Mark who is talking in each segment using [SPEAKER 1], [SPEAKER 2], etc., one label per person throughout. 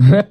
[SPEAKER 1] You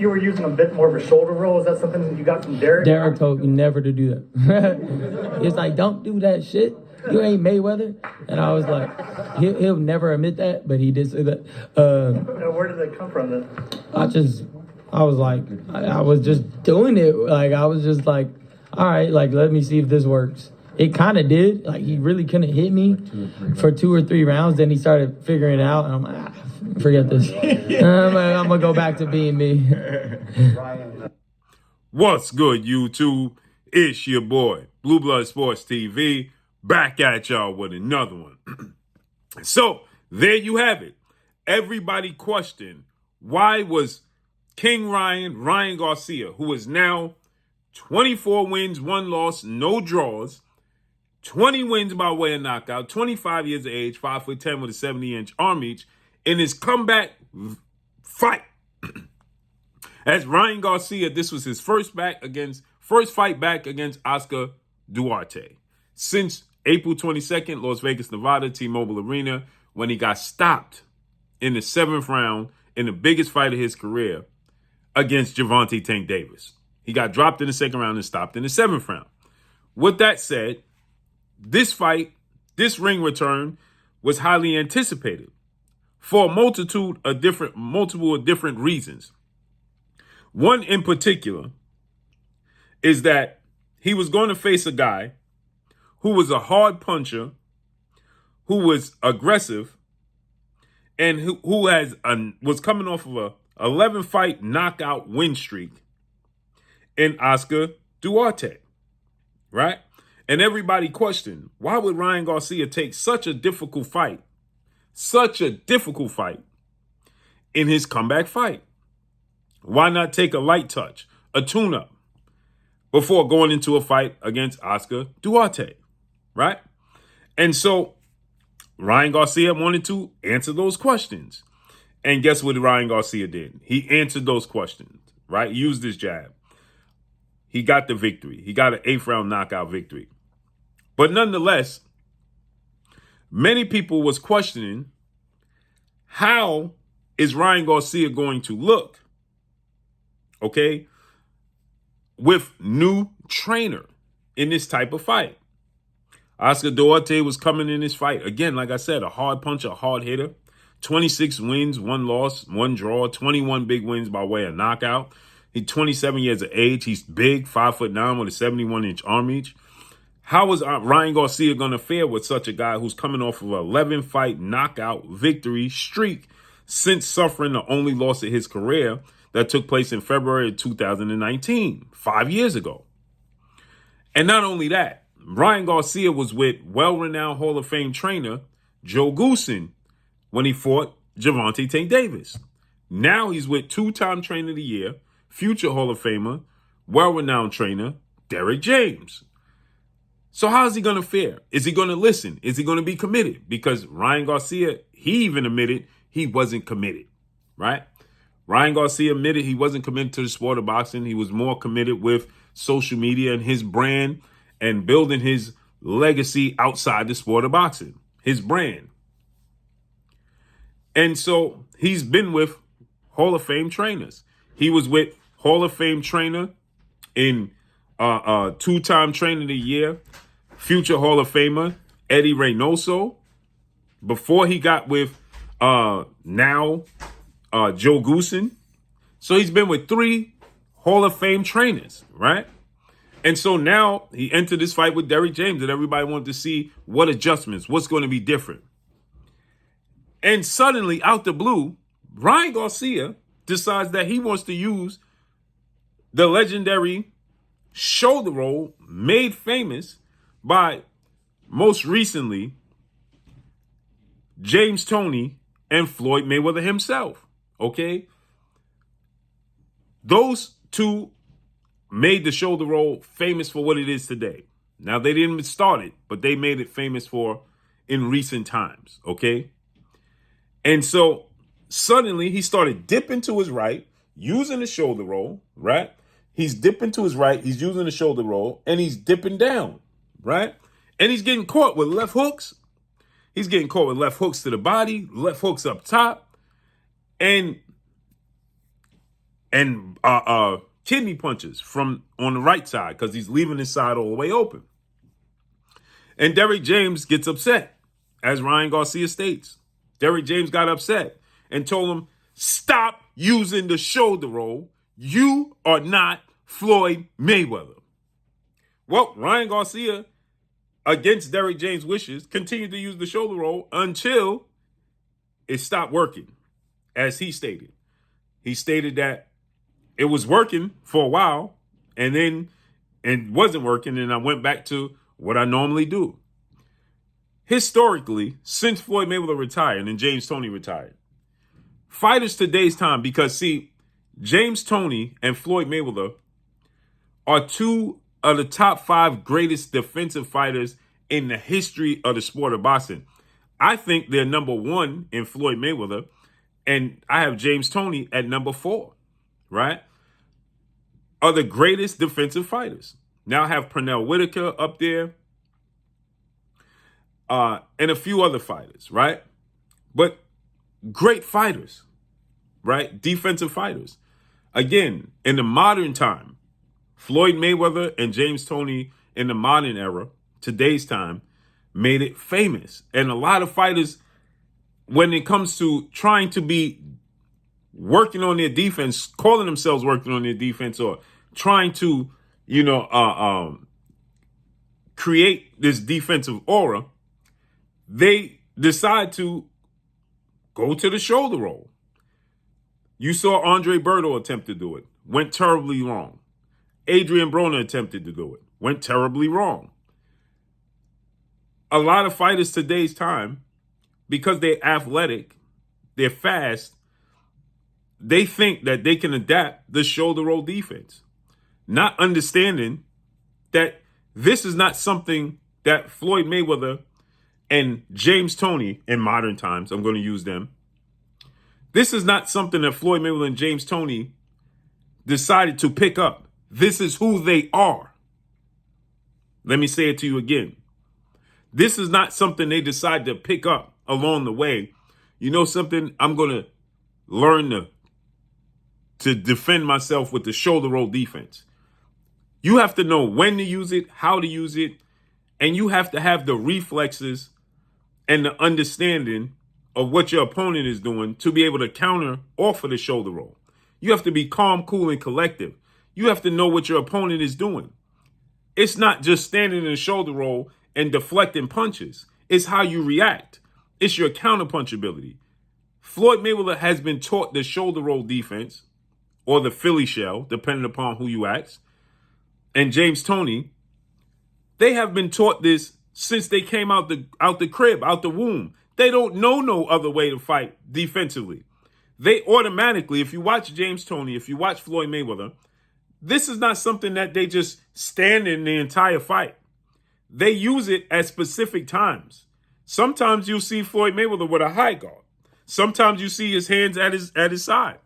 [SPEAKER 1] were using a bit more of a shoulder roll. Is that something you got from Derrick?
[SPEAKER 2] Derrick told me never to do that. It's like, don't do that shit. You ain't Mayweather. And I was like, he'll never admit that, but he did say that.
[SPEAKER 1] Where did that come from then?
[SPEAKER 2] I was just doing it. Like, I was just like, all right, like, let me see if this works. It kind of did. Like, he really couldn't hit me for 2 or 3 rounds. Then he started figuring it out, and I'm like, forget this. I'm going to go back to being me.
[SPEAKER 3] What's good, YouTube? It's your boy, Blue Blood Sports TV, back at y'all with another one. So, there you have it. Everybody questioned, why was King Ryan Garcia, who is now 24 wins, 1 loss, no draws, 20 wins by way of knockout, 25 years of age, 5'10" with a 70-inch arm reach, in his comeback fight. As Ryan Garcia, this was his first fight back against Oscar Duarte since April 22nd, Las Vegas, Nevada, T-Mobile Arena, when he got stopped in the 7th round in the biggest fight of his career against Gervonta Tank Davis. He got dropped in the 2nd round and stopped in the 7th round. With that said, this fight, this ring return, was highly anticipated for a multiple of different reasons. One in particular is that he was going to face a guy who was a hard puncher, who was aggressive, and who was coming off of a 11-fight knockout win streak in Oscar Duarte, right? And everybody questioned, why would Ryan Garcia take such a difficult fight in his comeback fight? Why not take a light touch, a tune-up, before going into a fight against Oscar Duarte, right? And so Ryan Garcia wanted to answer those questions. And guess what Ryan Garcia did? He answered those questions, right? Used his jab. He got the victory. He got an 8th round knockout victory. But nonetheless, many people was questioning, how is Ryan Garcia going to look, okay, with new trainer in this type of fight? Oscar Duarte was coming in this fight. Again, like I said, a hard puncher, a hard hitter. 26 wins, 1 loss, 1 draw, 21 big wins by way of knockout. He's 27 years of age. He's big, 5'9" with a 71-inch arm reach. How is Ryan Garcia going to fare with such a guy who's coming off of an 11-fight knockout victory streak since suffering the only loss of his career that took place in February of 2019, 5 years ago? And not only that, Ryan Garcia was with well-renowned Hall of Fame trainer Joe Goosen when he fought Gervonta Tank Davis. Now he's with 2-time Trainer of the Year, future Hall of Famer, well-renowned trainer Derrick James. So how is he going to fare? Is he going to listen? Is he going to be committed? Because Ryan Garcia, he even admitted he wasn't committed, right? Ryan Garcia admitted he wasn't committed to the sport of boxing. He was more committed with social media and his brand and building his legacy outside the sport of boxing, his brand. And so he's been with Hall of Fame trainers. He was with Hall of Fame trainer in 2-time Trainer of the Year, future Hall of Famer Eddie Reynoso, before he got with Joe Goosen. So he's been with 3 Hall of Fame trainers, right? And so now he entered this fight with Derrick James, and everybody wanted to see what adjustments, what's going to be different. And suddenly, out the blue, Ryan Garcia decides that he wants to use the legendary shoulder roll made famous by, most recently, James Toney and Floyd Mayweather himself, okay? Those two made the shoulder roll famous for what it is today. Now, they didn't start it, but they made it famous for in recent times, okay? And so suddenly he started dipping to his right, using the shoulder roll, right? He's dipping to his right, he's using the shoulder roll, and he's dipping down, right? And he's getting caught with left hooks. He's getting caught with left hooks to the body, left hooks up top, and kidney punches from on the right side because he's leaving his side all the way open. And Derrick James gets upset, as Ryan Garcia states. Derrick James got upset and told him, stop using the shoulder roll. You are not Floyd Mayweather. Well, Ryan Garcia, against Derrick James' wishes, continued to use the shoulder roll until it stopped working, as he stated. He stated that it was working for a while, and then it wasn't working, and I went back to what I normally do. Historically, since Floyd Mayweather retired and James Toney retired, fighters today's time, because see, James Toney and Floyd Mayweather are two of the top 5 greatest defensive fighters in the history of the sport of boxing. I think they're number 1 in Floyd Mayweather, and I have James Toney at number 4, right? Are the greatest defensive fighters. Now I have Pernell Whitaker up there, and a few other fighters, right? But great fighters, right? Defensive fighters. Again, in the modern time, Floyd Mayweather and James Toney in the modern era, today's time, made it famous. And a lot of fighters, when it comes to trying to be working on their defense, calling themselves working on their defense, or trying to, create this defensive aura, they decide to go to the shoulder roll. You saw Andre Berto attempt to do it. Went terribly wrong. Adrian Broner attempted to do it. Went terribly wrong. A lot of fighters today's time, because they're athletic, they're fast, they think that they can adapt the shoulder roll defense, not understanding that this is not something that Floyd Mayweather and James Toney, in modern times, I'm going to use them, this is not something that Floyd Mayweather and James Toney decided to pick up. This is who they are. Let me say it to you again. This is not something they decide to pick up along the way. You know something? I'm going to learn to defend myself with the shoulder roll defense. You have to know when to use it, how to use it, and you have to have the reflexes and the understanding of what your opponent is doing to be able to counter off of the shoulder roll. You have to be calm, cool, and collective. You have to know what your opponent is doing. It's not just standing in a shoulder roll and deflecting punches. It's how you react. It's your counterpunch ability. Floyd Mayweather has been taught the shoulder roll defense, or the Philly shell, depending upon who you ask. And James Toney, they have been taught this since they came out the crib, out the womb. They don't know no other way to fight defensively. They automatically, if you watch James Toney, if you watch Floyd Mayweather, this is not something that they just stand in the entire fight. They use it at specific times. Sometimes you'll see Floyd Mayweather with a high guard. Sometimes you see his hands at his side.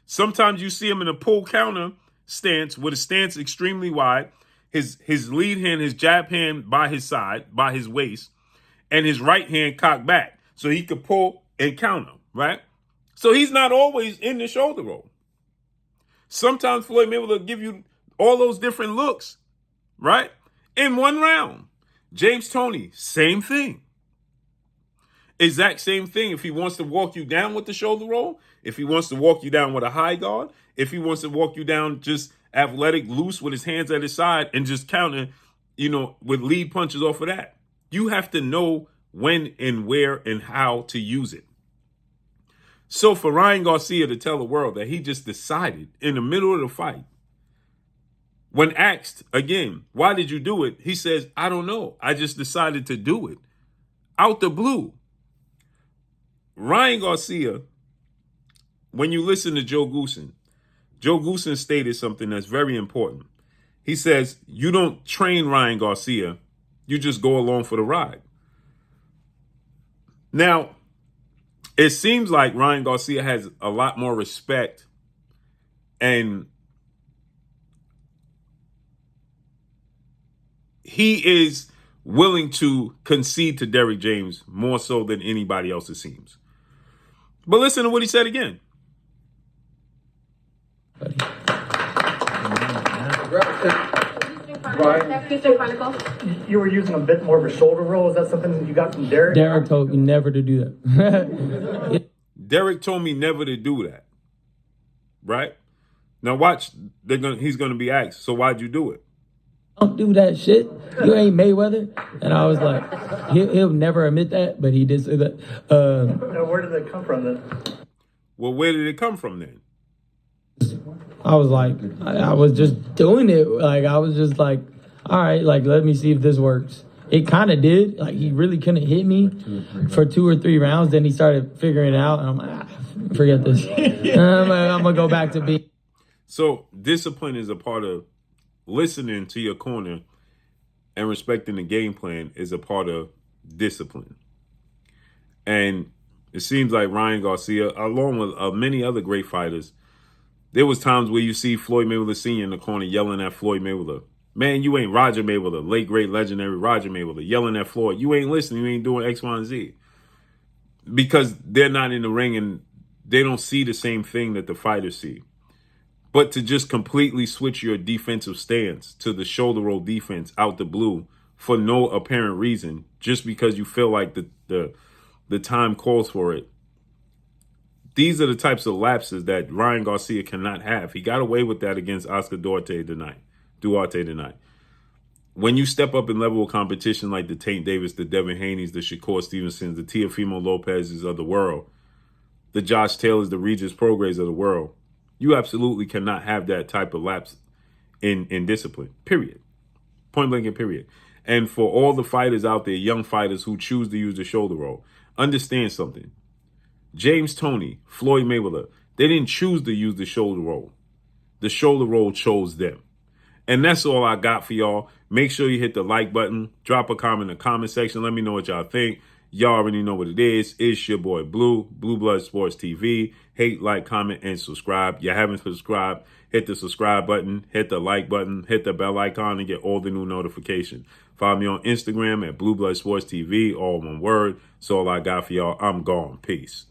[SPEAKER 3] Sometimes you see him in a pull counter stance with a stance extremely wide, his lead hand, his jab hand by his side, by his waist, and his right hand cocked back so he could pull and counter, right? So he's not always in the shoulder roll. Sometimes Floyd Mayweather will give you all those different looks, right? In one round. James Toney, same thing. Exact same thing. If he wants to walk you down with the shoulder roll, if he wants to walk you down with a high guard, if he wants to walk you down just athletic, loose with his hands at his side and just counter, with lead punches off of that. You have to know when and where and how to use it. So for Ryan Garcia to tell the world that he just decided in the middle of the fight, when asked again, why did you do it? He says, I don't know. I just decided to do it. Out the blue. Ryan Garcia, when you listen to Joe Goosen stated something that's very important. He says, you don't train Ryan Garcia. You just go along for the ride. Now, it seems like Ryan Garcia has a lot more respect and he is willing to concede to Derrick James more so than anybody else, it seems. But listen to what he said again.
[SPEAKER 1] Houston Chronicles. You were using a bit more of a shoulder roll. Is that something you got from Derrick?
[SPEAKER 2] Derrick told me never to do that.
[SPEAKER 3] Derrick told me never to do that. Right? Now watch, he's going to be asked, so why'd you do it?
[SPEAKER 2] Don't do that shit. You ain't Mayweather. And I was like, he'll never admit that, but he did say that.
[SPEAKER 1] Now, where did it come from then?
[SPEAKER 3] Well, where did it come from then?
[SPEAKER 2] I was like, I was just doing it. Like, I was just like, all right, like, let me see if this works. It kind of did. Like, he really couldn't hit me for 2 or 3 rounds. Then he started figuring it out. And I'm like, forget this. I'm going to go back to being.
[SPEAKER 3] So discipline is a part of listening to your corner, and respecting the game plan is a part of discipline. And it seems like Ryan Garcia, along with many other great fighters, there was times where you see Floyd Mayweather Sr. in the corner yelling at Floyd Mayweather. Man, you ain't Roger Mayweather, late, great, legendary Roger Mayweather, yelling at Floyd. You ain't listening. You ain't doing X, Y, and Z. Because they're not in the ring and they don't see the same thing that the fighters see. But to just completely switch your defensive stance to the shoulder roll defense out the blue for no apparent reason, just because you feel like the time calls for it. These are the types of lapses that Ryan Garcia cannot have. He got away with that against Oscar Duarte tonight. When you step up in level of competition like the Taint Davis, the Devin Haney's, the Shakur Stevensons, the Teofimo Lopez's of the world, the Josh Taylors, the Regis Prograis of the world, you absolutely cannot have that type of lapse in discipline, period. Point blank and period. And for all the fighters out there, young fighters who choose to use the shoulder roll, understand something. James Toney, Floyd Mayweather, they didn't choose to use the shoulder roll. The shoulder roll chose them. And that's all I got for y'all. Make sure you hit the like button. Drop a comment in the comment section. Let me know what y'all think. Y'all already know what it is. It's your boy Blue Blood Sports TV. Hate, like, comment, and subscribe. You haven't subscribed, hit the subscribe button, hit the like button, hit the bell icon, and get all the new notifications. Follow me on Instagram at Blue Blood Sports TV, all one word. That's all I got for y'all. I'm gone. Peace.